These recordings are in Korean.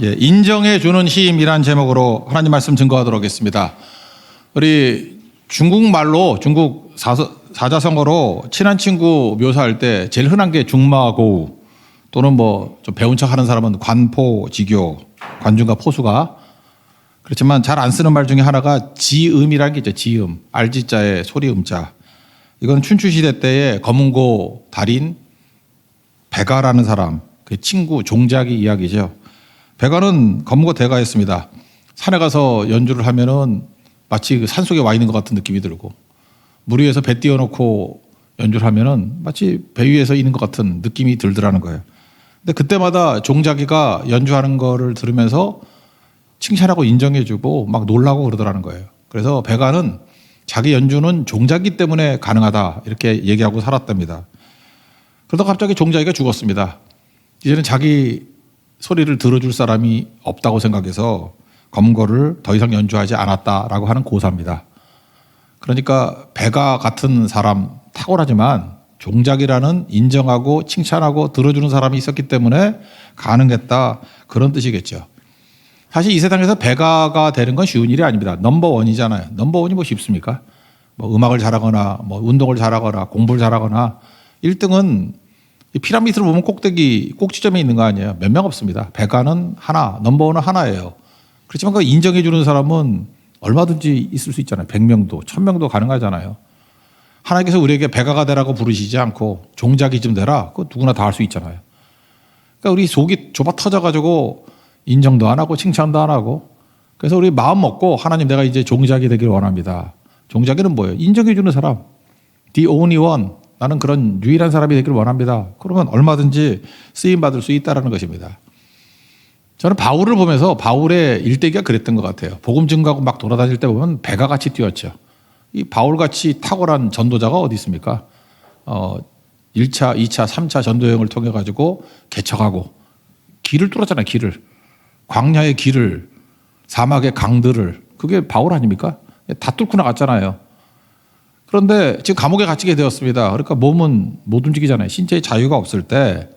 예, 인정해주는 힘이란 제목으로 하나님 말씀 증거하도록 하겠습니다. 우리 중국말로 중국 사자성어로 친한 친구 묘사할 때 제일 흔한 게 중마고우 또는 뭐 좀 배운 척 하는 사람은 관포지교, 관중과 포수가 그렇지만 잘 안 쓰는 말 중에 하나가 지음이라는 게 있죠. 지음, 알지자의 소리음자. 이건 춘추시대 때에 검은고 달인 배가라는 사람, 그 친구 종자기 이야기죠. 배가는 검은고 대가였습니다. 산에 가서 연주를 하면은 마치 그 산속에 와 있는 것 같은 느낌이 들고 물 위에서 배 띄워놓고 연주를 하면은 마치 배 위에서 있는 것 같은 느낌이 들더라는 거예요. 근데 그때마다 종자기가 연주하는 거를 들으면서 칭찬하고 인정해주고 막 놀라고 그러더라는 거예요. 그래서 배가는 자기 연주는 종자기 때문에 가능하다 이렇게 얘기하고 살았답니다. 그러다 갑자기 종자기가 죽었습니다. 이제는 자기 소리를 들어줄 사람이 없다고 생각해서 검거를 더 이상 연주하지 않았다라고 하는 고사입니다. 그러니까 배가 같은 사람 탁월하지만 종자기라는 인정하고 칭찬하고 들어주는 사람이 있었기 때문에 가능했다 그런 뜻이겠죠. 사실 이 세상에서 배가가 되는 건 쉬운 일이 아닙니다. 넘버원이잖아요. 넘버원이 뭐 쉽습니까? 뭐 음악을 잘하거나 뭐 운동을 잘하거나 공부를 잘하거나 1등은 피라미드를 보면 꼭지점에 있는 거 아니에요. 몇 명 없습니다. 배가는 하나, 넘버원은 하나예요. 그렇지만 그 인정해 주는 사람은 얼마든지 있을 수 있잖아요. 100명도 1000명도 가능하잖아요. 하나님께서 우리에게 배가가 되라고 부르시지 않고 종자기 좀 되라. 그거 누구나 다 할 수 있잖아요. 그러니까 우리 속이 좁아 터져가지고 인정도 안 하고 칭찬도 안 하고 그래서 우리 마음 먹고 하나님 내가 이제 종자기 되기를 원합니다. 종자기는 뭐예요? 인정해 주는 사람. The only one. 나는 그런 유일한 사람이 되기를 원합니다. 그러면 얼마든지 쓰임받을 수 있다는 것입니다. 저는 바울을 보면서 바울의 일대기가 그랬던 것 같아요. 복음 증거하고 막 돌아다닐 때 보면 배가 같이 뛰었죠. 이 바울같이 탁월한 전도자가 어디 있습니까? 1차, 2차, 3차 전도여행을 통해 가지고 개척하고 길을 뚫었잖아요. 길을. 광야의 길을, 사막의 강들을. 그게 바울 아닙니까? 다 뚫고 나갔잖아요. 그런데 지금 감옥에 갇히게 되었습니다. 그러니까 몸은 못 움직이잖아요. 신체의 자유가 없을 때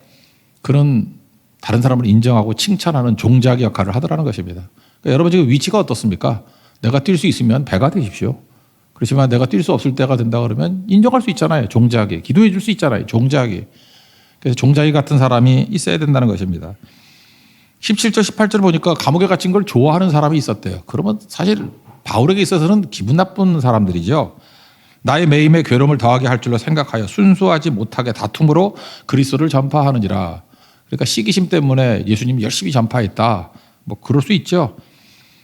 그런 다른 사람을 인정하고 칭찬하는 종자기 역할을 하더라는 것입니다. 그러니까 여러분 지금 위치가 어떻습니까? 내가 뛸 수 있으면 배가 되십시오. 그렇지만 내가 뛸 수 없을 때가 된다 그러면 인정할 수 있잖아요. 종자기. 기도해 줄 수 있잖아요. 종자기. 그래서 종자기 같은 사람이 있어야 된다는 것입니다. 17절 18절 보니까 감옥에 갇힌 걸 좋아하는 사람이 있었대요. 그러면 사실 바울에게 있어서는 기분 나쁜 사람들이죠. 나의 매임에 괴로움을 더하게 할 줄로 생각하여 순수하지 못하게 다툼으로 그리스도를 전파하느니라. 그러니까 시기심 때문에 예수님 열심히 전파했다. 뭐 그럴 수 있죠.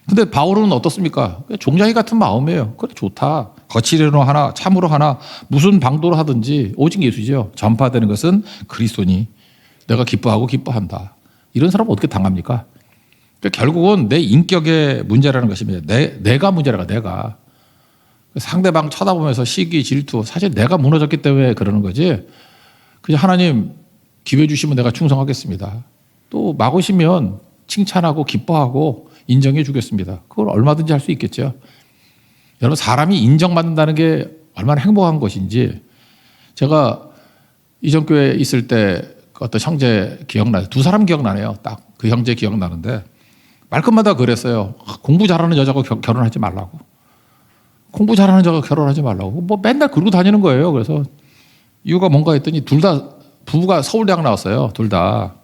근데 바울은 어떻습니까? 종자기 같은 마음이에요. 그래 좋다. 거칠으로 하나 참으로 하나 무슨 방도로 하든지 오직 예수죠. 전파되는 것은 그리스도니 내가 기뻐하고 기뻐한다. 이런 사람은 어떻게 당합니까? 그러니까 결국은 내 인격의 문제라는 것입니다. 내가 문제라가 내가. 상대방 쳐다보면서 시기, 질투 사실 내가 무너졌기 때문에 그러는 거지. 그냥 하나님 기회 주시면 내가 충성하겠습니다. 또 막으시면 칭찬하고 기뻐하고 인정해 주겠습니다. 그걸 얼마든지 할 수 있겠죠. 여러분 사람이 인정받는다는 게 얼마나 행복한 것인지 제가 이전 교회에 있을 때 어떤 형제 기억나요. 두 사람 기억나네요. 딱 그 형제 기억나는데 말끝마다 그랬어요. 공부 잘하는 여자하고 결혼하지 말라고. 공부 잘하는 여자가 결혼하지 말라고. 뭐 맨날 그러고 다니는 거예요. 그래서 이유가 뭔가 했더니 둘 다 부부가 서울대학 나왔어요. 둘 다.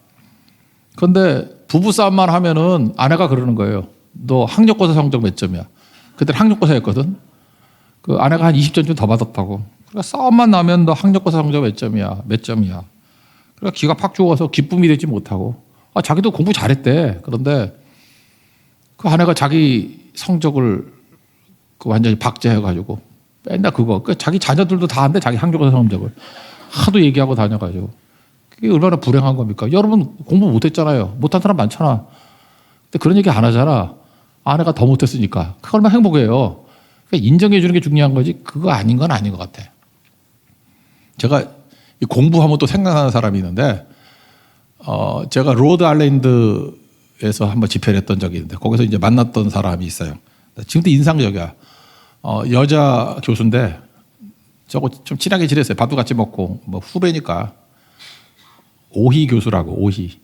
그런데 부부싸움만 하면은 아내가 그러는 거예요. 너 학력고사 성적 몇 점이야? 그때 학력고사였거든. 그 아내가 한 20점쯤 더 받았다고. 그러니까 싸움만 나면 너 학력고사 성적 몇 점이야? 몇 점이야? 그러니까 기가 팍 죽어서 기쁨이 되지 못하고. 자기도 공부 잘했대. 그런데 그 아내가 자기 성적을 완전히 박제해가지고 맨날 그거. 자기 자녀들도 다 한대. 자기 학력고사 성적을. 하도 얘기하고 다녀가지고. 그게 얼마나 불행한 겁니까? 여러분 공부 못했잖아요. 못한 사람 많잖아. 근데 그런 얘기 안 하잖아. 아내가 더 못했으니까. 그거 얼마나 행복해요. 그러니까 인정해 주는 게 중요한 거지 그거 아닌 건 아닌 것 같아. 제가 공부하면 또 생각나는 사람이 있는데 제가 로드 아일랜드에서 한번 집회를 했던 적이 있는데 거기서 이제 만났던 사람이 있어요. 지금도 인상적이야. 여자 교수인데 저거 좀 친하게 지냈어요. 밥도 같이 먹고 뭐 후배니까 오희 교수라고 오희.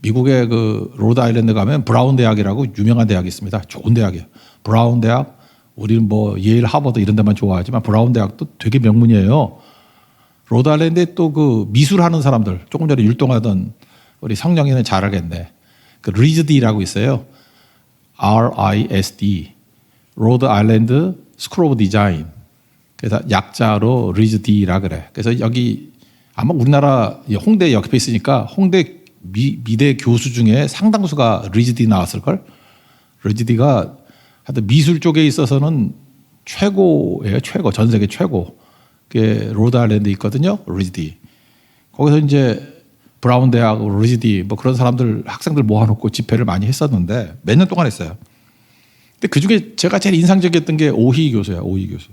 미국의 그 로드 아일랜드 가면 브라운 대학이라고 유명한 대학이 있습니다. 좋은 대학이에요. 브라운 대학, 우리는 뭐 예일, 하버드 이런 데만 좋아하지만 브라운 대학도 되게 명문이에요. 로드 아일랜드에 또 그 미술하는 사람들, 조금 전에 율동하던 우리 성령이는 잘 알겠네. 그 리즈디라고 있어요. RISD, 로드 아일랜드 스쿨 오브 디자인. 그래서 약자로 리즈디라 그래. 그래서 여기 아마 우리나라 홍대 옆에 있으니까 홍대 미대 교수 중에 상당수가 리즈디 나왔을걸? 리즈디가 하여튼 미술 쪽에 있어서는 최고예요. 최고. 전 세계 최고. 그게 로드 아일랜드 있거든요. 리즈디. 거기서 이제 브라운 대학, 리즈디 뭐 그런 사람들 학생들 모아놓고 집회를 많이 했었는데 몇 년 동안 했어요. 근데 그 중에 제가 제일 인상적이었던 게 오희 교수야. 오희 교수.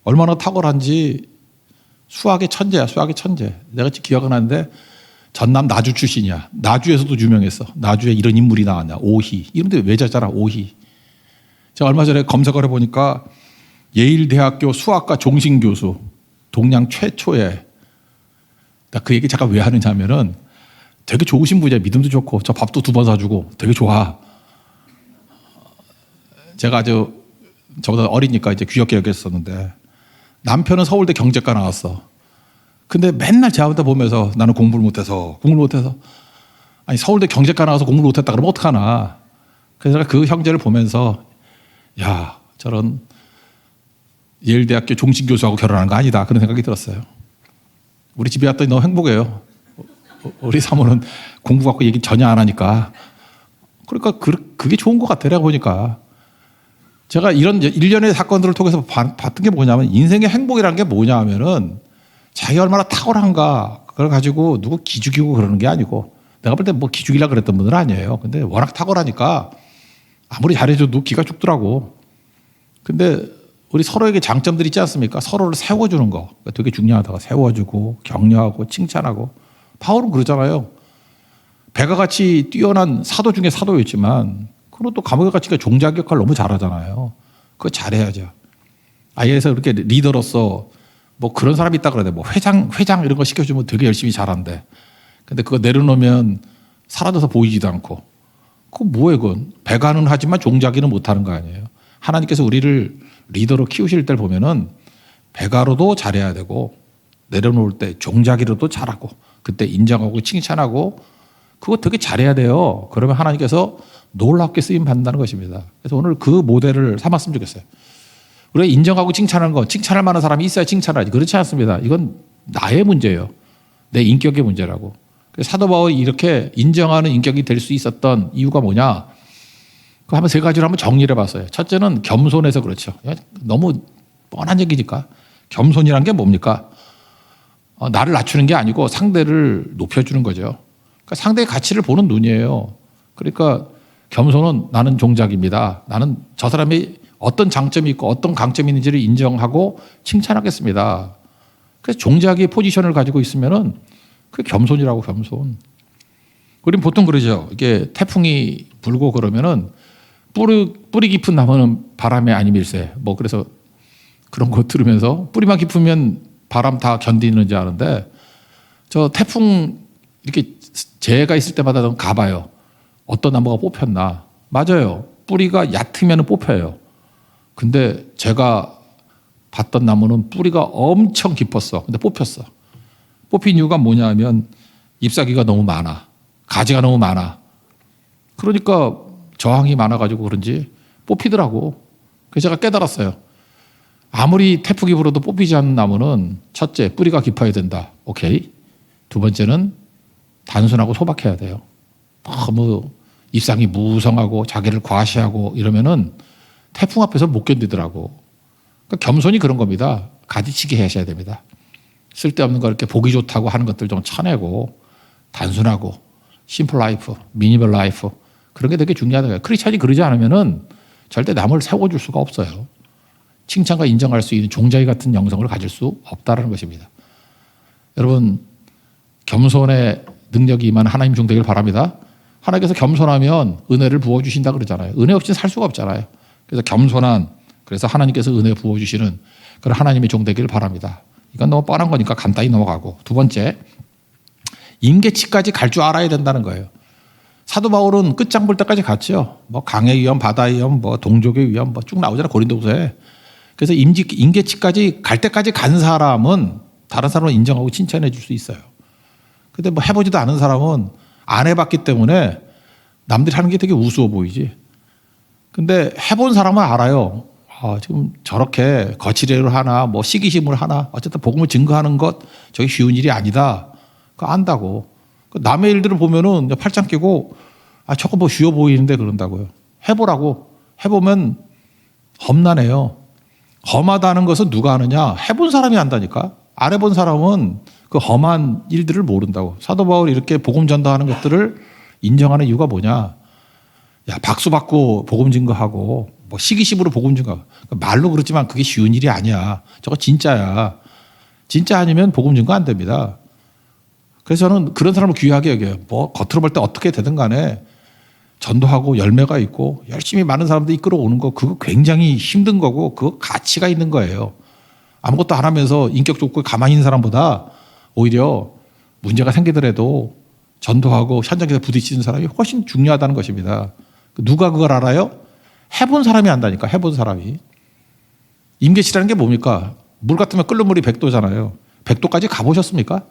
얼마나 탁월한지 수학의 천재야. 수학의 천재. 내가 기억은 하는데 전남 나주 출신이야. 나주에서도 유명했어. 나주에 이런 인물이 나왔냐. 오희. 이름도 외자잖아. 오희. 제가 얼마 전에 검색을 해보니까 예일대학교 수학과 종신교수. 동양 최초의. 나 그 얘기 잠깐 왜 하느냐 하면은 되게 좋으신 분이야. 믿음도 좋고 저 밥도 2번 사주고 되게 좋아. 제가 아주 저보다 어리니까 이제 귀엽게 여겼었는데 남편은 서울대 경제과 나왔어. 근데 맨날 제 아버지 보면서 나는 공부를 못해서 아니 서울대 경제과 나와서 공부를 못했다 그러면 어떡하나. 그래서 제가 그 형제를 보면서 야 저런 예일대학교 종신교수하고 결혼한 거 아니다 그런 생각이 들었어요. 우리 집에 왔더니 너무 행복해요. 우리 사모는 공부 갖고 얘기 전혀 안 하니까. 그러니까 그게 좋은 것 같아. 내가 보니까. 제가 이런 일련의 사건들을 통해서 봤던 게 뭐냐면 인생의 행복이라는 게 뭐냐 하면은 자기가 얼마나 탁월한가 그걸 가지고 누구 기죽이고 그러는 게 아니고 내가 볼 때 뭐 기죽이려고 그랬던 분들은 아니에요. 근데 워낙 탁월하니까 아무리 잘해줘도 기가 죽더라고. 근데 우리 서로에게 장점들이 있지 않습니까? 서로를 세워주는 거 되게 중요하다고. 세워주고 격려하고 칭찬하고. 바울은 그러잖아요. 배가 같이 뛰어난 사도 중에 사도였지만 그리고 또 감옥에 갇히니까 종자 역할을 너무 잘하잖아요. 그거 잘해야죠. 아예에서 그렇게 리더로서 뭐 그런 사람이 있다 그러는데 뭐 회장 이런 거 시켜주면 되게 열심히 잘한대. 근데 그거 내려놓으면 사라져서 보이지도 않고. 그거 뭐예요, 그건? 배가는 하지만 종자기는 못하는 거 아니에요. 하나님께서 우리를 리더로 키우실 때 보면은 배가로도 잘해야 되고 내려놓을 때 종자기로도 잘하고 그때 인정하고 칭찬하고 그거 되게 잘해야 돼요. 그러면 하나님께서 놀랍게 쓰임 받는다는 것입니다. 그래서 오늘 그 모델을 삼았으면 좋겠어요. 우리가 인정하고 칭찬하는 거, 칭찬할 만한 사람이 있어야 칭찬하지. 그렇지 않습니다. 이건 나의 문제예요. 내 인격의 문제라고. 그래서 사도 바울이 이렇게 인정하는 인격이 될 수 있었던 이유가 뭐냐? 그 한번 3가지로 한번 정리를 해봤어요. 첫째는 겸손해서 그렇죠. 너무 뻔한 얘기니까. 겸손이란 게 뭡니까? 나를 낮추는 게 아니고 상대를 높여주는 거죠. 그러니까 상대의 가치를 보는 눈이에요. 그러니까 겸손은 나는 종작입니다. 나는 저 사람이 어떤 장점이 있고 어떤 강점이 있는지를 인정하고 칭찬하겠습니다. 그래서 종작의 포지션을 가지고 있으면은 그게 겸손이라고. 겸손. 우리는 보통 그러죠. 이게 태풍이 불고 그러면은 뿌리 깊은 나무는 바람에 안 밀세. 뭐 그래서 그런 거 들으면서 뿌리만 깊으면 바람 다 견디는지 아는데 저 태풍 이렇게 재해가 있을 때마다 가봐요. 어떤 나무가 뽑혔나. 맞아요. 뿌리가 얕으면 뽑혀요. 근데 제가 봤던 나무는 뿌리가 엄청 깊었어. 근데 뽑혔어. 뽑힌 이유가 뭐냐 하면 잎사귀가 너무 많아. 가지가 너무 많아. 그러니까 저항이 많아가지고 그런지 뽑히더라고. 그래서 제가 깨달았어요. 아무리 태풍이 불어도 뽑히지 않는 나무는 첫째, 뿌리가 깊어야 된다. 오케이. 2번째는 단순하고 소박해야 돼요. 너무 입상이 무성하고 자기를 과시하고 이러면은 태풍 앞에서 못 견디더라고. 그러니까 겸손이 그런 겁니다. 가지치기 하셔야 됩니다. 쓸데없는 거 이렇게 보기 좋다고 하는 것들 좀 쳐내고 단순하고 심플 라이프, 미니멀 라이프 그런 게 되게 중요하다. 크리스찬이 그러지 않으면은 절대 남을 세워줄 수가 없어요. 칭찬과 인정할 수 있는 종자기 같은 영성을 가질 수 없다는 것입니다. 여러분 겸손의 능력이 임한 하나님 종 되길 바랍니다. 하나님께서 겸손하면 은혜를 부어주신다 그러잖아요. 은혜 없이는 살 수가 없잖아요. 그래서 겸손한, 그래서 하나님께서 은혜 부어주시는 그런 하나님의 종 되길 바랍니다. 이건 너무 뻔한 거니까 간단히 넘어가고. 2번째, 임계치까지 갈 줄 알아야 된다는 거예요. 사도 바울은 끝장 볼 때까지 갔죠. 뭐 강의 위험, 바다의 위험, 뭐 동족의 위험, 뭐 쭉 나오잖아 고린도후서에. 그래서 임계치까지 갈 때까지 간 사람은 다른 사람을 인정하고 칭찬해 줄 수 있어요. 근데 뭐 해보지도 않은 사람은 안 해봤기 때문에 남들이 하는 게 되게 우스워 보이지. 근데 해본 사람은 알아요. 지금 저렇게 거칠애를 하나, 뭐 시기심을 하나, 어쨌든 복음을 증거하는 것, 저게 쉬운 일이 아니다. 그거 안다고. 남의 일들을 보면은 팔짱 끼고, 저거 뭐 쉬워 보이는데 그런다고요. 해보라고. 해보면 험난해요. 험하다는 것은 누가 아느냐? 해본 사람이 안다니까. 안 해본 사람은 그 험한 일들을 모른다고. 사도 바울이 이렇게 복음 전도하는 것들을 인정하는 이유가 뭐냐? 야, 박수 받고 복음 증거하고, 뭐 시기심으로 복음 증거하고. 말로 그렇지만 그게 쉬운 일이 아니야. 저거 진짜야. 진짜 아니면 복음 증거 안 됩니다. 그래서 저는 그런 사람을 귀하게 여겨요. 뭐 겉으로 볼 때 어떻게 되든 간에 전도하고 열매가 있고 열심히 많은 사람들 이끌어오는 거 그거 굉장히 힘든 거고 그거 가치가 있는 거예요. 아무것도 안 하면서 인격 좋고 가만히 있는 사람보다 오히려 문제가 생기더라도 전도하고 현장에서 부딪히는 사람이 훨씬 중요하다는 것입니다. 누가 그걸 알아요? 해본 사람이 안다니까. 해본 사람이. 임계치라는 게 뭡니까? 물 같으면 끓는 물이 100도잖아요. 100도까지 가보셨습니까?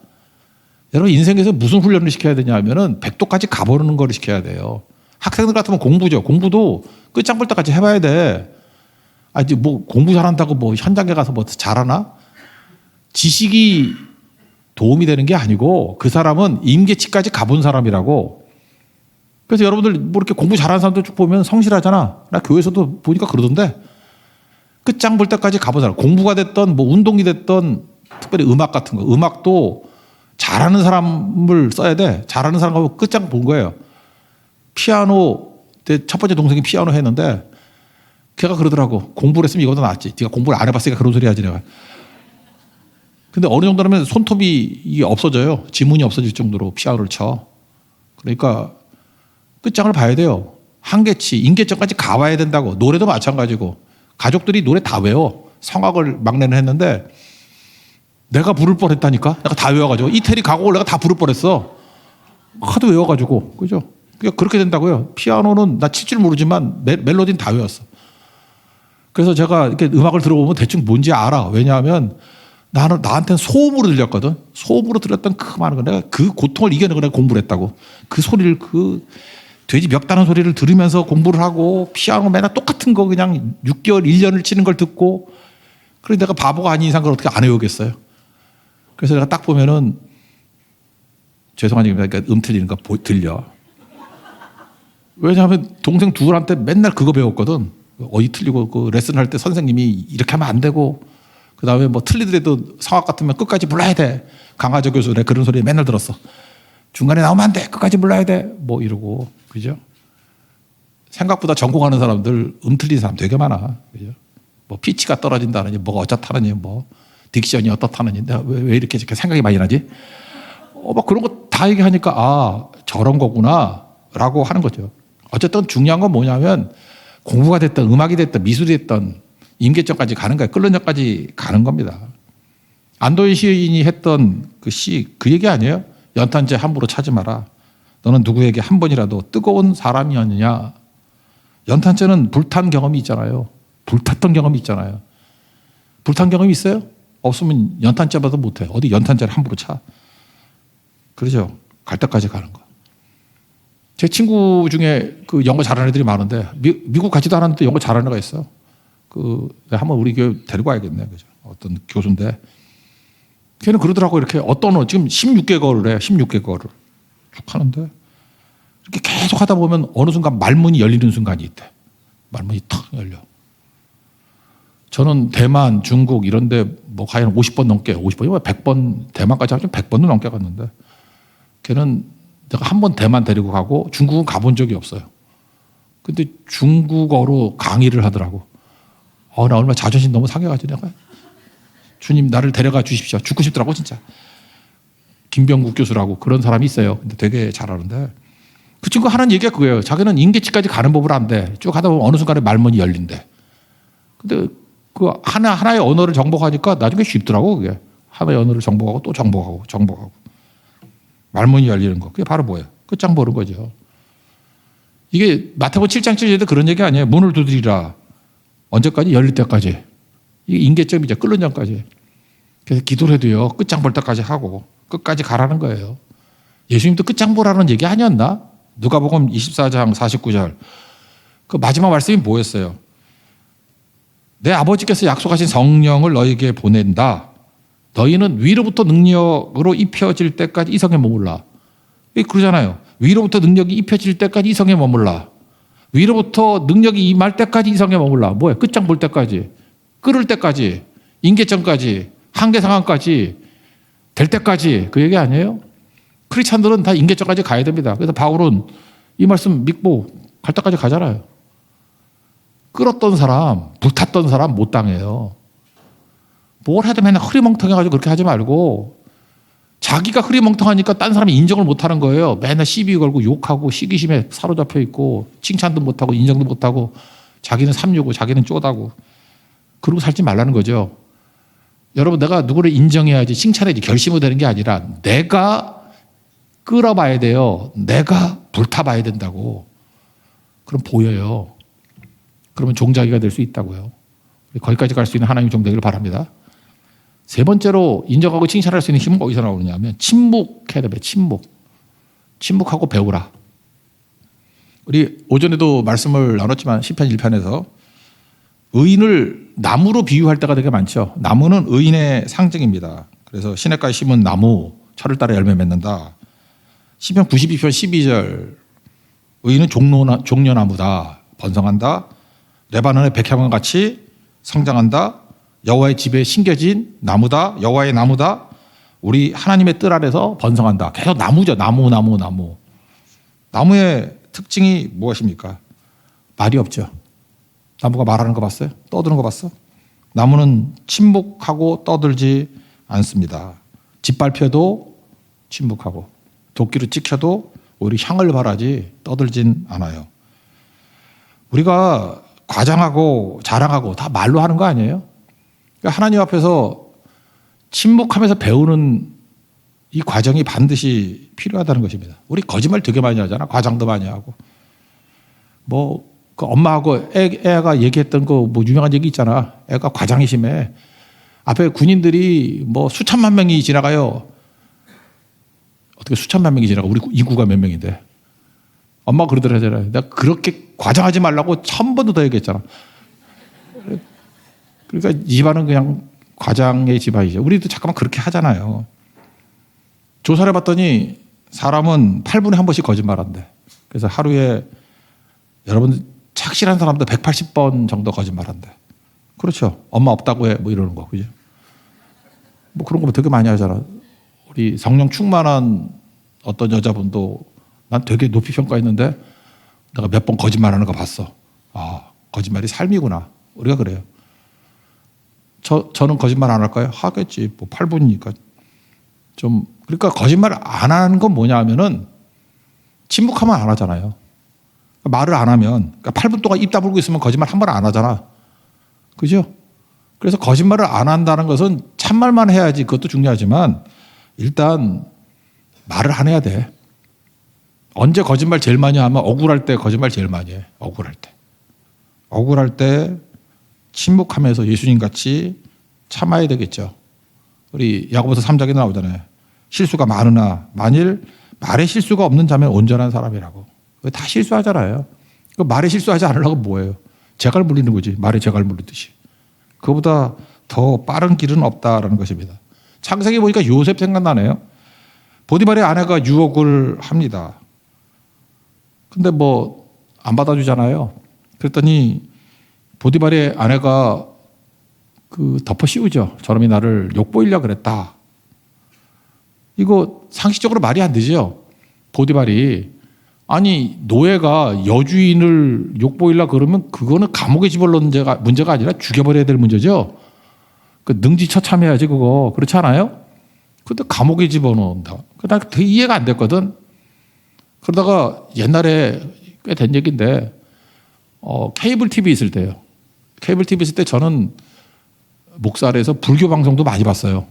여러분 인생에서 무슨 훈련을 시켜야 되냐 하면은 100도까지 가보는 걸 시켜야 돼요. 학생들 같으면 공부죠. 공부도 끝장 볼 때까지 해봐야 돼. 이제 뭐 공부 잘한다고 뭐 현장에 가서 뭐 잘하나? 지식이 도움이 되는 게 아니고 그 사람은 임계치까지 가본 사람이라고. 그래서 여러분들 뭐 이렇게 공부 잘하는 사람들 쭉 보면 성실하잖아. 나 교회에서도 보니까 그러던데. 끝장 볼 때까지 가본 사람. 공부가 됐던 뭐 운동이 됐던 특별히 음악 같은 거. 음악도 잘하는 사람을 써야 돼. 잘하는 사람하고 끝장 본 거예요. 피아노 때 첫 번째 동생이 피아노 했는데 걔가 그러더라고. 공부를 했으면 이거보다 낫지. 네가 공부를 안 해봤으니까 그런 소리 하지 내가. 근데 어느 정도라면 손톱이 이게 없어져요. 지문이 없어질 정도로 피아노를 쳐. 그러니까 끝장을 봐야 돼요. 한계치, 임계점까지 가봐야 된다고. 노래도 마찬가지고. 가족들이 노래 다 외워. 성악을 막내는 했는데 내가 부를 뻔했다니까. 내가 다 외워가지고 이태리 가곡을 내가 다 부를 뻔했어. 하도 외워가지고. 그죠? 그렇게 된다고요. 피아노는 나 칠 줄 모르지만 멜로디는 다 외웠어. 그래서 제가 이렇게 음악을 들어보면 대충 뭔지 알아. 왜냐하면 나한테는 소음으로 들렸거든. 소음으로 들렸던 그 많은 거. 내가 그 고통을 이겨내고 내가 공부를 했다고. 그 소리를 그 돼지 멱다는 소리를 들으면서 공부를 하고 피아노 맨날 똑같은 거 그냥 6개월, 1년을 치는 걸 듣고 그래 내가 바보가 아닌 이상 그걸 어떻게 안 외우겠어요. 그래서 내가 딱 보면은 죄송하니까 그러니까 틀리는 거 들려. 왜냐하면 동생 둘한테 맨날 그거 배웠거든. 어디 틀리고 그 레슨 할 때 선생님이 이렇게 하면 안 되고 그다음에 뭐 틀리더라도 성악 같으면 끝까지 불러야 돼. 강하저 교수 내가 그런 소리 맨날 들었어. 중간에 나오면 안 돼. 끝까지 불러야 돼. 뭐 이러고 그죠? 생각보다 전공하는 사람들 틀린 사람 되게 많아. 그죠? 뭐 피치가 떨어진다느니 뭐가 어쩌다느니 뭐 딕션이 어떻다느니 내가 왜 이렇게 생각이 많이 나지? 막 그런 거 다 얘기하니까 저런 거구나라고 하는 거죠. 어쨌든 중요한 건 뭐냐면 공부가 됐든 음악이 됐든 미술이 됐든 임계점까지 가는 거예요. 끓는 점까지 가는 겁니다. 안도인 시인이 했던 그 시, 그 얘기 아니에요? 연탄재 함부로 차지 마라. 너는 누구에게 한 번이라도 뜨거운 사람이었느냐. 연탄재는 불탄 경험이 있잖아요. 불탔던 경험이 있잖아요. 불탄 경험이 있어요? 없으면 연탄재봐도 못해. 어디 연탄재를 함부로 차. 그러죠. 갈 때까지 가는 거. 제 친구 중에 그 영어 잘하는 애들이 많은데 미국 가지도 않았는데 영어 잘하는 애가 있어. 한번 우리 교회 데리고 와야겠네. 그죠? 어떤 교수인데. 걔는 그러더라고. 이렇게 지금 16개월을 해. 16개월을. 쭉 하는데. 이렇게 계속 하다 보면 어느 순간 말문이 열리는 순간이 있대. 말문이 탁 열려. 저는 대만, 중국 이런데 뭐 과연 50번 넘게, 50번이면 100번, 대만까지 하면 100번도 넘게 갔는데 걔는 내가 한 번 대만 데리고 가고 중국은 가본 적이 없어요. 근데 중국어로 강의를 하더라고. 나 얼마나 자존심 너무 상해가지고 내가 주님 나를 데려가 주십시오. 죽고 싶더라고 진짜. 김병국 교수라고 그런 사람이 있어요. 근데 되게 잘하는데 그 친구 하는 얘기가 그거예요. 자기는 임계치까지 가는 법을 안 돼. 쭉 하다 보면 어느 순간에 말문이 열린대. 근데 그 하나의 언어를 정복하니까 나중에 쉽더라고 그게. 하나의 언어를 정복하고 또 정복하고. 말문이 열리는 거. 그게 바로 뭐예요? 끝장 보는 거죠. 이게 마태복음 7장 7절에도 그런 얘기 아니에요. 문을 두드리라. 언제까지? 열릴 때까지. 이게 임계점이죠. 끓는 전까지. 그래서 기도를 해도요. 끝장 볼 때까지 하고 끝까지 가라는 거예요. 예수님도 끝장 보라는 얘기 아니었나? 누가복음 24장 49절. 그 마지막 말씀이 뭐였어요? 내 아버지께서 약속하신 성령을 너에게 보낸다. 너희는 위로부터 능력으로 입혀질 때까지 이 성에 머물라. 그러잖아요. 위로부터 능력이 입혀질 때까지 이 성에 머물라. 위로부터 능력이 임할 때까지 이 성에 머물라. 뭐야? 끝장 볼 때까지. 끓을 때까지. 임계점까지. 한계 상황까지. 될 때까지. 그 얘기 아니에요? 크리스찬들은 다 임계점까지 가야 됩니다. 그래서 바울은 이 말씀 믿고 갈 때까지 가잖아요. 끌었던 사람, 불탔던 사람 못 당해요. 뭘 해도 맨날 흐리멍텅해가지고 그렇게 하지 말고 자기가 흐리멍텅하니까 딴 사람이 인정을 못하는 거예요. 맨날 시비 걸고 욕하고 시기심에 사로잡혀 있고 칭찬도 못하고 인정도 못하고 자기는 삼류고 자기는 쪼다고 그러고 살지 말라는 거죠. 여러분 내가 누구를 인정해야지 칭찬해야지 결심이 되는 게 아니라 내가 끌어봐야 돼요. 내가 불타봐야 된다고. 그럼 보여요. 그러면 종자기가 될 수 있다고요. 거기까지 갈 수 있는 하나님의 종 되기를 바랍니다. 세 번째로 인정하고 칭찬할 수 있는 힘은 어디서 나오느냐면 침묵해야 돼요. 침묵. 침묵하고 배우라. 우리 오전에도 말씀을 나눴지만 시편 1편에서 의인을 나무로 비유할 때가 되게 많죠. 나무는 의인의 상징입니다. 그래서 시냇가에 심은 나무 철을 따라 열매 맺는다. 시편 92편 12절 의인은 종려나무다. 번성한다. 레바논의 백향과 같이 성장한다. 여호와의 집에 심겨진 나무다. 여호와의 나무다. 우리 하나님의 뜰 아래서 번성한다. 계속 나무죠. 나무. 나무의 특징이 무엇입니까? 말이 없죠. 나무가 말하는 거 봤어요? 떠드는 거 봤어? 나무는 침묵하고 떠들지 않습니다. 짓밟혀도 침묵하고 도끼로 찍혀도 오히려 향을 발하지 떠들진 않아요. 우리가 과장하고 자랑하고 다 말로 하는 거 아니에요? 그러니까 하나님 앞에서 침묵하면서 배우는 이 과정이 반드시 필요하다는 것입니다. 우리 거짓말 되게 많이 하잖아. 과장도 많이 하고. 뭐, 그 엄마하고 애가 얘기했던 그 뭐 유명한 얘기 있잖아. 애가 과장이 심해. 앞에 군인들이 뭐 수천만 명이 지나가요. 어떻게 수천만 명이 지나가? 우리 인구가 몇 명인데. 엄마가 그러더라잖아요. 내가 그렇게 과장하지 말라고 1000번도 더 얘기했잖아. 그러니까 이 집안은 그냥 과장의 집안이죠. 우리도 잠깐만 그렇게 하잖아요. 조사를 해봤더니 사람은 8분에 한 번씩 거짓말한대. 그래서 하루에 여러분 착실한 사람도 180번 정도 거짓말한대. 그렇죠. 엄마 없다고 해. 뭐 이러는 거. 그죠? 뭐 그런 거 되게 많이 하잖아. 우리 성령 충만한 어떤 여자분도 난 되게 높이 평가했는데 내가 몇 번 거짓말하는 거 봤어. 아, 거짓말이 삶이구나. 우리가 그래요. 저는 거짓말 안 할까요? 하겠지. 뭐 8분이니까. 좀 그러니까 거짓말 안 하는 건 뭐냐 하면은 침묵하면 안 하잖아요. 말을 안 하면 그러니까 8분 동안 입 다물고 있으면 거짓말 한 번 안 하잖아. 그죠? 그래서 거짓말을 안 한다는 것은 참말만 해야지 그것도 중요하지만 일단 말을 안 해야 돼. 언제 거짓말 제일 많이 하면 억울할 때 거짓말 제일 많이 해. 억울할 때 침묵하면서 예수님같이 참아야 되겠죠. 우리 야고보서 3장에 나오잖아요. 실수가 많으나 만일 말에 실수가 없는 자면 온전한 사람이라고. 다 실수하잖아요. 그 말에 실수하지 않으려고 뭐예요? 재갈 물리는 거지. 말에 재갈 물리듯이. 그보다 더 빠른 길은 없다라는 것입니다. 창세기 보니까 요셉 생각나네요. 보디발의 아내가 유혹을 합니다. 근데 뭐 안 받아주잖아요. 그랬더니 보디발의 아내가 그 덮어 씌우죠. 저놈이 나를 욕보이려고 그랬다. 이거 상식적으로 말이 안 되죠. 보디발이 아니 노예가 여주인을 욕보이려고 그러면 그거는 감옥에 집어넣는 문제가 아니라 죽여버려야 될 문제죠. 그 능지처참해야지 그거. 그렇지 않아요? 근데 감옥에 집어넣는다. 나 되게 이해가 안 됐거든. 그러다가 옛날에 꽤 된 얘기인데 케이블 TV 있을 때요. 케이블 TV 있을 때 저는 목살에서 불교 방송도 많이 봤어요.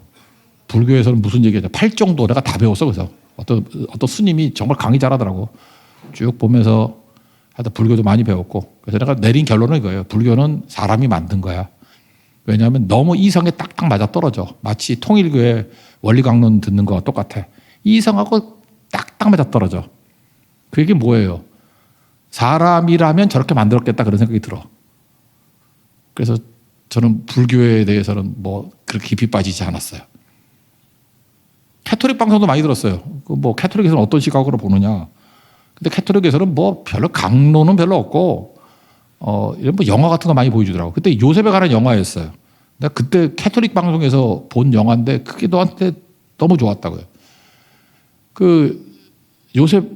불교에서는 무슨 얘기하냐. 팔정도 내가 다 배웠어. 그래서 어떤 스님이 정말 강의 잘하더라고. 쭉 보면서 하여튼 불교도 많이 배웠고. 그래서 내가 내린 결론은 이거예요. 불교는 사람이 만든 거야. 왜냐하면 너무 이성에 딱딱 맞아떨어져. 마치 통일교의 원리강론 듣는 거와 똑같아. 이성하고 딱딱 맞아떨어져. 그 얘기 뭐예요? 사람이라면 저렇게 만들었겠다 그런 생각이 들어. 그래서 저는 불교에 대해서는 뭐 그렇게 깊이 빠지지 않았어요. 캐토릭 방송도 많이 들었어요. 뭐 캐토릭에서는 어떤 시각으로 보느냐. 근데 캐토릭에서는 뭐 별로 강론은 별로 없고 이런 뭐 영화 같은 거 많이 보여주더라고. 그때 요셉에 관한 영화였어요. 내가 그때 캐토릭 방송에서 본 영화인데 그게 너한테 너무 좋았다고요. 그 요셉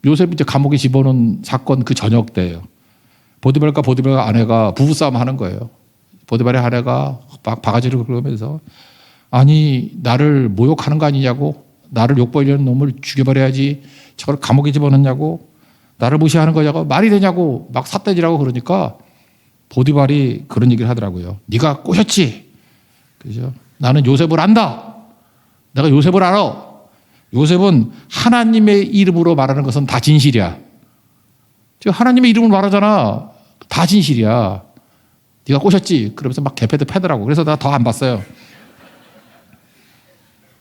이제 감옥에 집어넣은 사건 그 저녁 때예요. 보디발과 보디발 아내가 부부싸움 하는 거예요. 보디발의 아내가 막 바가지를 그러면서 아니 나를 모욕하는 거 아니냐고, 나를 욕벌이는 놈을 죽여버려야지, 저걸 감옥에 집어넣냐고, 나를 무시하는 거냐고, 말이 되냐고 막 삿대질하고 그러니까 보디발이 그런 얘기를 하더라고요. 네가 꼬셨지. 그죠? 나는 요셉을 안다. 내가 요셉을 알아. 요셉은 하나님의 이름으로 말하는 것은 다 진실이야. 하나님의 이름으로 말하잖아. 다 진실이야. 네가 꼬셨지. 그러면서 막 개패도 패더라고. 그래서 나 더 안 봤어요.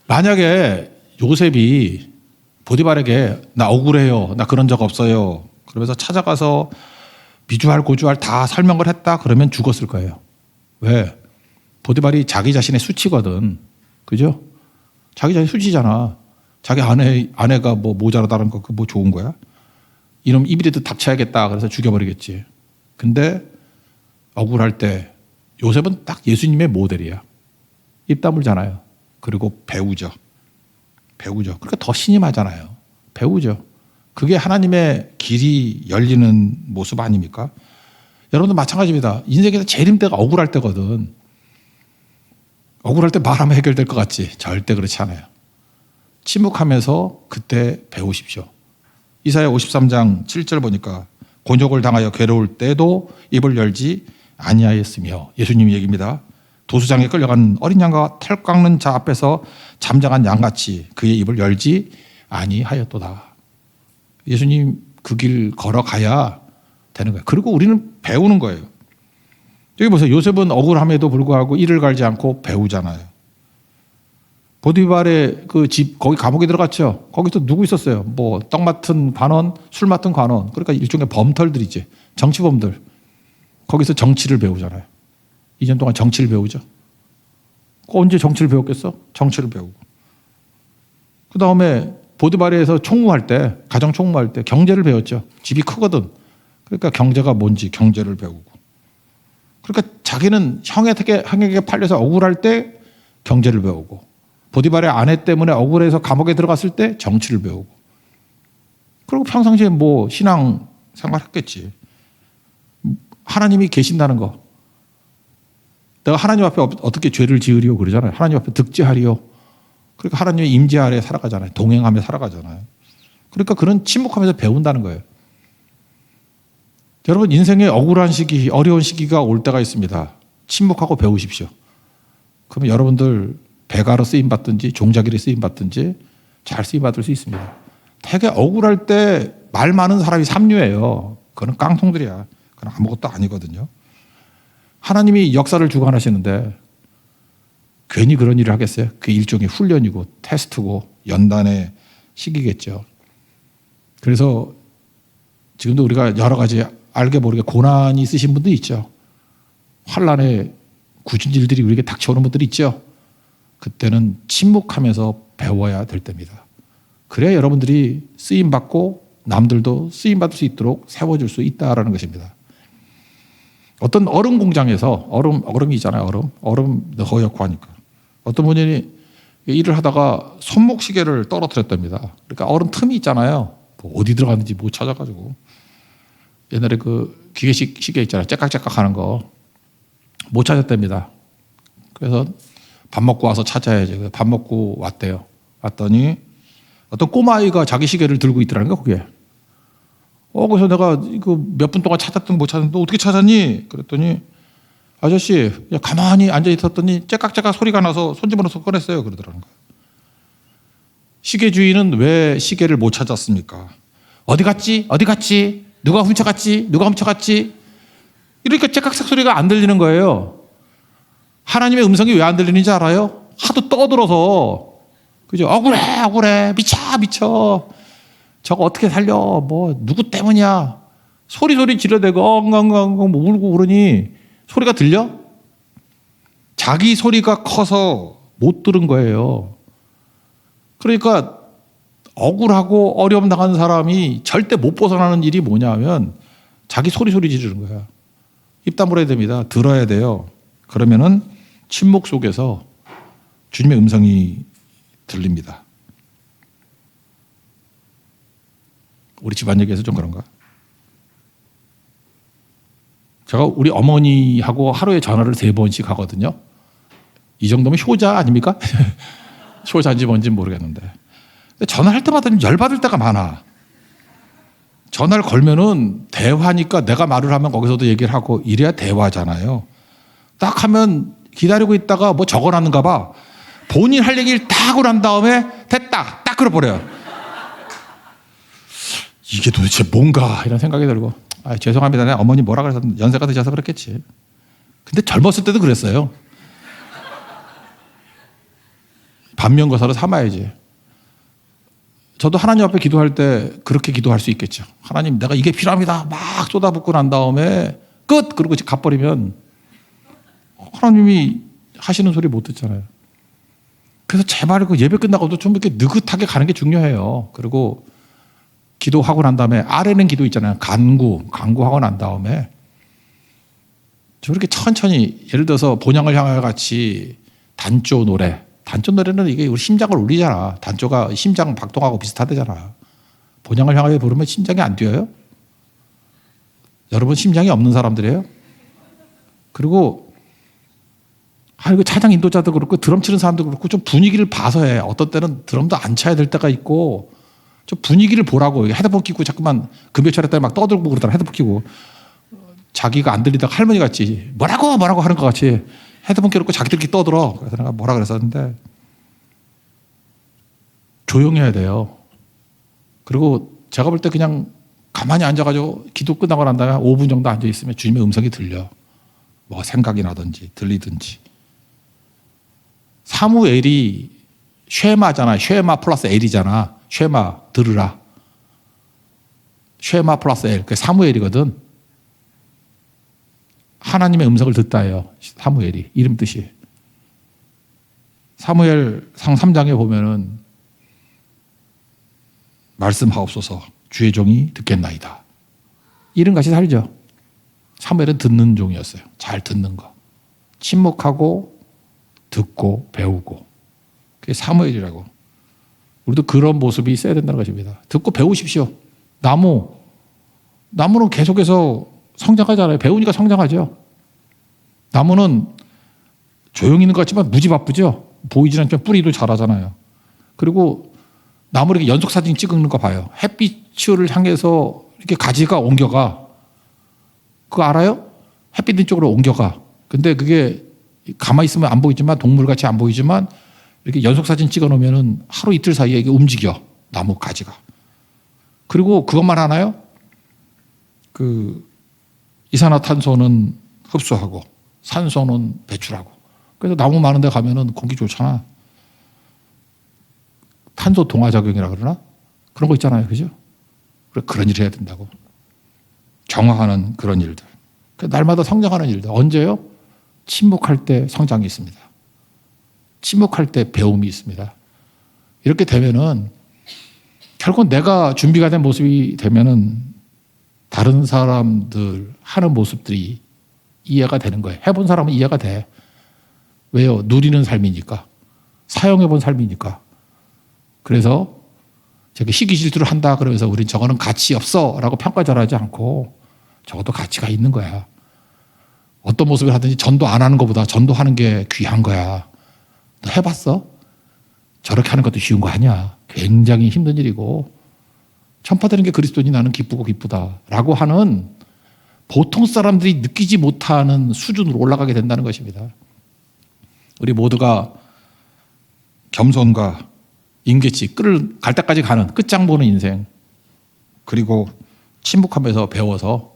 만약에 요셉이 보디발에게 나 억울해요, 나 그런 적 없어요, 그러면서 찾아가서 비주알 고주알 다 설명을 했다 그러면 죽었을 거예요. 왜? 보디발이 자기 자신의 수치거든. 그죠? 자기 자신 수치잖아. 자기 아내가 뭐 모자라다는 거 그 뭐 좋은 거야? 이놈 입이라도 닥쳐야겠다 그래서 죽여버리겠지. 근데 억울할 때 요셉은 딱 예수님의 모델이야. 입 다물잖아요. 그리고 배우죠. 그러니까 더 신임하잖아요. 배우죠. 그게 하나님의 길이 열리는 모습 아닙니까? 여러분도 마찬가지입니다. 인생에서 제일 힘들 때가 억울할 때거든. 억울할 때 말하면 해결될 것 같지? 절대 그렇지 않아요. 침묵하면서 그때 배우십시오. 이사야 53장 7절 보니까 곤욕을 당하여 괴로울 때도 입을 열지 아니하였으며, 예수님 얘기입니다. 도수장에 끌려간 어린 양과 털 깎는 자 앞에서 잠잠한 양같이 그의 입을 열지 아니하였도다. 예수님 그 길 걸어가야 되는 거예요. 그리고 우리는 배우는 거예요. 여기 보세요. 요셉은 억울함에도 불구하고 이를 갈지 않고 배우잖아요. 보디발의 그 집, 거기 감옥에 들어갔죠. 거기서 누구 있었어요? 뭐 떡 맡은 관원, 술 맡은 관원. 그러니까 일종의 범털들이지. 정치범들. 거기서 정치를 배우잖아요. 2년 동안 정치를 배우죠. 언제 정치를 배웠겠어? 정치를 배우고. 그 다음에 보디발에서 총무할 때, 가정 총무할 때 경제를 배웠죠. 집이 크거든. 그러니까 경제가 뭔지 경제를 배우고. 그러니까 자기는 형에게 팔려서 억울할 때 경제를 배우고, 보디발의 아내 때문에 억울해서 감옥에 들어갔을 때 정치를 배우고, 그리고 평상시에 뭐 신앙 생활했겠지. 하나님이 계신다는 거. 내가 하나님 앞에 어떻게 죄를 지으리요 그러잖아요. 하나님 앞에 득죄하리요. 그러니까 하나님의 임재 아래 살아가잖아요. 동행하며 살아가잖아요. 그러니까 그런 침묵하면서 배운다는 거예요. 여러분 인생에 억울한 시기, 어려운 시기가 올 때가 있습니다. 침묵하고 배우십시오. 그러면 여러분들 배가로 쓰임받든지 종자기로 쓰임받든지 잘 쓰임받을 수 있습니다. 되게 억울할 때 말 많은 사람이 삼류예요. 그건 깡통들이야. 그건 아무것도 아니거든요. 하나님이 역사를 주관하시는데 괜히 그런 일을 하겠어요? 그게 일종의 훈련이고 테스트고 연단의 시기겠죠. 그래서 지금도 우리가 여러 가지 알게 모르게 고난이 있으신 분도 있죠. 환난의 굳은 일들이 우리에게 닥쳐오는 분들이 있죠. 그때는 침묵하면서 배워야 될 때입니다. 그래야 여러분들이 쓰임받고 남들도 쓰임받을 수 있도록 세워줄 수 있다는 것입니다. 어떤 얼음 공장에서 얼음이 있잖아요. 얼음 허옇고 하니까 어떤 분이 일을 하다가 손목시계를 떨어뜨렸답니다. 그러니까 얼음 틈이 있잖아요. 뭐 어디 들어갔는지 못 찾아가지고 옛날에 그 기계식 시계 있잖아요. 째깍째깍 하는 거 못 찾았답니다. 그래서 밥 먹고 와서 찾아야지. 밥 먹고 왔대요. 왔더니 어떤 꼬마아이가 자기 시계를 들고 있더라는 거야, 거기에. 그래서 내가 이거 몇 분 동안 찾았던 못 찾았는데 어떻게 찾았니? 그랬더니 아저씨 그냥 가만히 앉아 있었더니 째깍째깍 소리가 나서 손 집어넣어서 꺼냈어요. 그러더라는 거예요. 시계 주인은 왜 시계를 못 찾았습니까? 어디 갔지? 어디 갔지? 누가 훔쳐갔지? 누가 훔쳐갔지? 이렇게 째깍색 소리가 안 들리는 거예요. 하나님의 음성이 왜 안 들리는지 알아요? 하도 떠들어서. 그죠? 억울해. 미쳐. 저거 어떻게 살려? 뭐, 누구 때문이야? 소리 지르대고, 엉엉엉엉 뭐 울고 그러니 소리가 들려? 자기 소리가 커서 못 들은 거예요. 그러니까 억울하고 어려움 당한 사람이 절대 못 벗어나는 일이 뭐냐면 자기 소리 지르는 거야. 입 다물어야 됩니다. 들어야 돼요. 그러면은 침묵 속에서 주님의 음성이 들립니다. 우리 집안 얘기해서 좀 그런가? 제가 우리 어머니하고 하루에 전화를 3번씩 하거든요. 이 정도면 효자 아닙니까? 효자인지 뭔지 모르겠는데. 전화할 때마다 좀 열받을 때가 많아. 전화를 걸면은 대화니까 내가 말을 하면 거기서도 얘기를 하고 이래야 대화잖아요. 딱 하면 기다리고 있다가 뭐 적어놨는가 봐. 본인 할 얘기를 다 하고 난 다음에 됐다. 딱 끌어버려요. 이게 도대체 뭔가 이런 생각이 들고 죄송합니다. 내가 어머니 뭐라 그래서 연세가 드셔서 그랬겠지. 근데 젊었을 때도 그랬어요. 반면교사로 삼아야지. 저도 하나님 앞에 기도할 때 그렇게 기도할 수 있겠죠. 하나님 내가 이게 필요합니다. 막 쏟아붓고 난 다음에 끝! 그러고 가버리면 하나님이 하시는 소리 못 듣잖아요. 그래서 제발 그 예배 끝나고도 좀 이렇게 느긋하게 가는 게 중요해요. 그리고 기도하고 난 다음에 아래는 기도 있잖아요. 간구하고 난 다음에 저렇게 천천히 예를 들어서 본향을 향하여 같이 단조 노래는 이게 우리 심장을 울리잖아. 단조가 심장 박동하고 비슷하대잖아. 본향을 향하여 부르면 심장이 안 뛰어요? 여러분 심장이 없는 사람들이에요? 그리고 그 찬양 인도자도 그렇고 드럼 치는 사람도 그렇고 좀 분위기를 봐서 해. 어떤 때는 드럼도 안 쳐야 될 때가 있고 좀 분위기를 보라고. 헤드폰 끼고 자꾸만 금요철에 막 떠들고 그러더라. 헤드폰 끼고 자기가 안 들리다가 할머니 같이 뭐라고 하는 것 같이 헤드폰 껴놓고 자기들끼리 떠들어. 그래서 내가 뭐라 그랬었는데 조용해야 돼요. 그리고 제가 볼 때 그냥 가만히 앉아가지고 기도 끝나고 난 다음에 5분 정도 앉아있으면 주님의 음성이 들려. 뭐 생각이 나든지 들리든지. 사무엘이 쉐마잖아. 쉐마 플러스 엘이잖아. 쉐마 들으라. 쉐마 플러스 엘. 그게 사무엘이거든. 하나님의 음성을 듣다예요. 사무엘이. 이름 뜻이. 사무엘 상 3장에 보면은 말씀하옵소서 주의 종이 듣겠나이다. 이름같이 살죠. 사무엘은 듣는 종이었어요. 잘 듣는 거. 침묵하고 듣고 배우고. 그게 사무엘이라고. 우리도 그런 모습이 있어야 된다는 것입니다. 듣고 배우십시오. 나무는 계속해서 성장하잖아요. 배우니까 성장하죠. 나무는 조용히 있는 것 같지만 무지 바쁘죠. 보이지 않지만 뿌리도 자라잖아요. 그리고 나무를 이렇게 연속 사진 찍는 거 봐요. 햇빛을 향해서 이렇게 가지가 옮겨가. 그거 알아요? 햇빛 있는 쪽으로 옮겨가. 근데 그게 가만히 있으면 안 보이지만 동물같이 안 보이지만 이렇게 연속 사진 찍어 놓으면 하루 이틀 사이에 이게 움직여. 나무 가지가. 그리고 그것만 하나요? 이산화탄소는 흡수하고 산소는 배출하고. 그래서 나무 많은 데 가면은 공기 좋잖아. 탄소 동화작용이라 그러나? 그런 거 있잖아요. 그죠? 그런 일을 해야 된다고. 정화하는 그런 일들. 날마다 성장하는 일들. 언제요? 침묵할 때 성장이 있습니다. 침묵할 때 배움이 있습니다. 이렇게 되면은 결국 내가 준비가 된 모습이 되면은 다른 사람들 하는 모습들이 이해가 되는 거예요. 해본 사람은 이해가 돼. 왜요? 누리는 삶이니까. 사용해본 삶이니까. 그래서 저기 시기 질투를 한다 그러면서 우린 저거는 가치 없어 라고 평가절하지 않고 저것도 가치가 있는 거야. 어떤 모습을 하든지 전도 안 하는 것보다 전도하는 게 귀한 거야. 너 해봤어? 저렇게 하는 것도 쉬운 거 아니야. 굉장히 힘든 일이고 천파되는 게 그리스도인이 나는 기쁘고 기쁘다라고 하는 보통 사람들이 느끼지 못하는 수준으로 올라가게 된다는 것입니다. 우리 모두가 겸손과 임계치 갈 때까지 가는 끝장 보는 인생 그리고 침묵하면서 배워서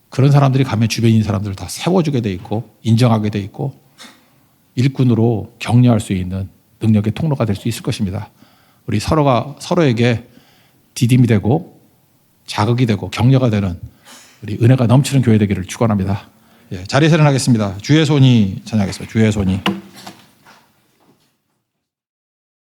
그런 사람들이 가면 주변에 있는 사람들을 다 세워주게 돼 있고 인정하게 돼 있고 일꾼으로 격려할 수 있는 능력의 통로가 될 수 있을 것입니다. 우리 서로가 서로에게 디딤이 되고 자극이 되고 격려가 되는 우리 은혜가 넘치는 교회 되기를 축원합니다. 예, 자리에서 일어나겠습니다. 주의 손이 찬양하겠습니다. 주의 손이.